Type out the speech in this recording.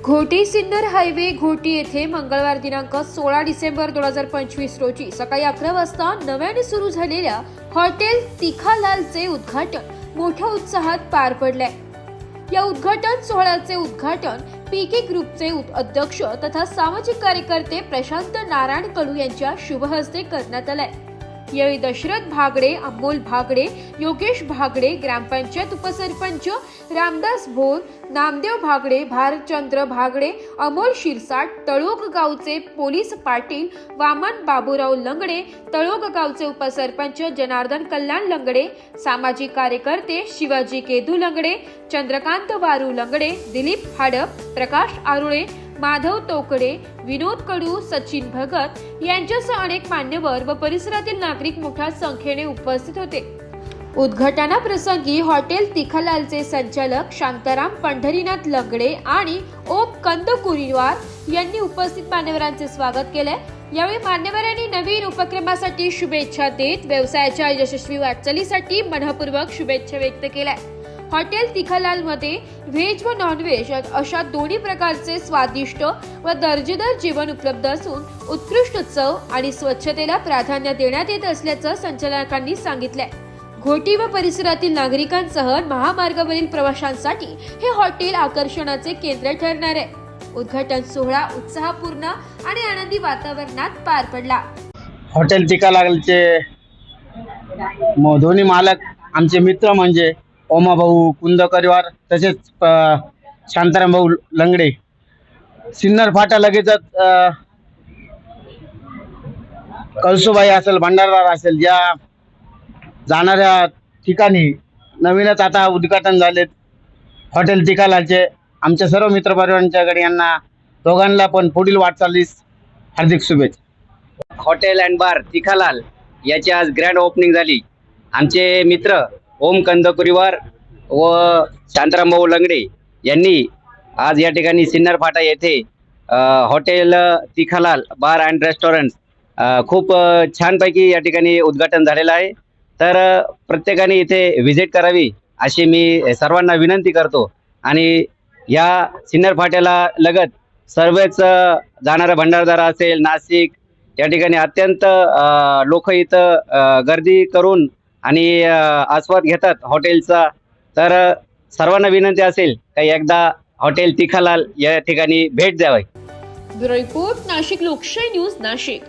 Ghoti Sinnar highway Ghoti येथे मंगळवार दिनांक 16 डिसेंबर 2025 रोजी सकाळी 11 वाजता नव्याने सुरू झालेल्या हॉटेल तिखालालचे उद्घाटन मोठ्या उत्साहात पार पडले। या उद्घाटन सोहळ्याचे उद्घाटन पीके ग्रुपचे अध्यक्ष तथा सामाजिक कार्यकर्ते प्रशांत नारायण कडू यांच्या शुभ हस्ते करण्यात आले। यावेळी दशरथ भागडे, अमोल भागडे, योगेश भागडे, ग्रामपंचायत उपसरपंच रामदास भोर, नामदेव भागडे, भारतचंद्र भागडे, अमोल शिरसाट, तळोग गावचे पोलीस पाटील वामन बाबूराव लंगडे, तळोग गावचे उपसरपंच जनार्दन कल्याण लंगडे, सामाजिक कार्यकर्ते शिवाजी केदू लंगडे, चंद्रकांत वारू लंगडे, दिलीप हाडप, प्रकाश आरुळे, माधव तोकडे, विनोद कडू, सचिन भगत यांच्यासह अनेक मान्यवर व परिसरातील नागरिक मोठ्या संख्येने उपस्थित होते। उद्घाटनाप्रसंगी हॉटेल तिखालालचे संचालक शांताराम पंढरीनाथ लंगडे आणि ओम कंदकुरीवार यांनी उपस्थित मान्यवरांचे स्वागत केले। यावेळी मान्यवरांनी नवीन उपक्रमासाठी शुभेच्छा देत व्यवसायाच्या यशस्वी वाटचालीसाठी मनःपूर्वक शुभेच्छा व्यक्त केल्या। हॉटेल तिखालाल मध्ये व्हेज व नॉन व्हेज अशा दोन्ही प्रकारचे स्वादिष्ट व दर्जेदार जेवण उपलब्ध असून उत्कृष्ट चव आणि स्वच्छतेला प्राधान्य देण्यात येत असल्याचं संचालकांनी सांगितले। घोटी व परिसरातील नागरिकांसह महामार्गावरील प्रवाशांसाठी हे हॉटेल आकर्षणाचे केंद्र ठरणार आहे। उद्घाटन सोहळा उत्साहपूर्ण आणि आनंदी वातावरणात पार पडला। हॉटेल तिखालालचे दोन्ही मालक आमचे मित्र म्हणजे ओमा भाऊ कुंदकरीवार तसेच शांताराम भाऊ लंगडे। सिन्नर फाटा लगेचच कळसुबाई असेल, भंडारदार असेल, या जाणाऱ्या ठिकाणी नवीनच आता उद्घाटन झाले हॉटेल तिखालालचे। आमच्या सर्व मित्रपरिवारांच्याकडे यांना दोघांना पण पुढील वाटचालीस हार्दिक शुभेच्छा। हॉटेल अँड बार तिखालाल याची आज ग्रँड ओपनिंग झाली। आमचे मित्र ओम कंदकुरीवार व शांताराम भाऊ लंगडे यांनी आज या ठिकाणी सिन्नर फाटा येथे hotel Tikhalal bar and restaurant खूप छानपैकी या ठिकाणी उद्घाटन झालेलं आहे। तर प्रत्येकाने इथे व्हिजिट करावी अशी मी सर्वांना विनंती करतो। आणि या सिन्नर फाट्याला लगत सर्वच जाणारा भंडारदरा असेल, नाशिक या ठिकाणी अत्यंत लोक इथं गर्दी करून आणि आस्वाद घेतात हॉटेलचा। तर सर्वांना विनंती असेल की एकदा हॉटेल तिखालाल या ठिकाणी भेट द्यावी। ब्युरो रिपोर्ट, नाशिक लोकशाही न्यूज, नाशिक।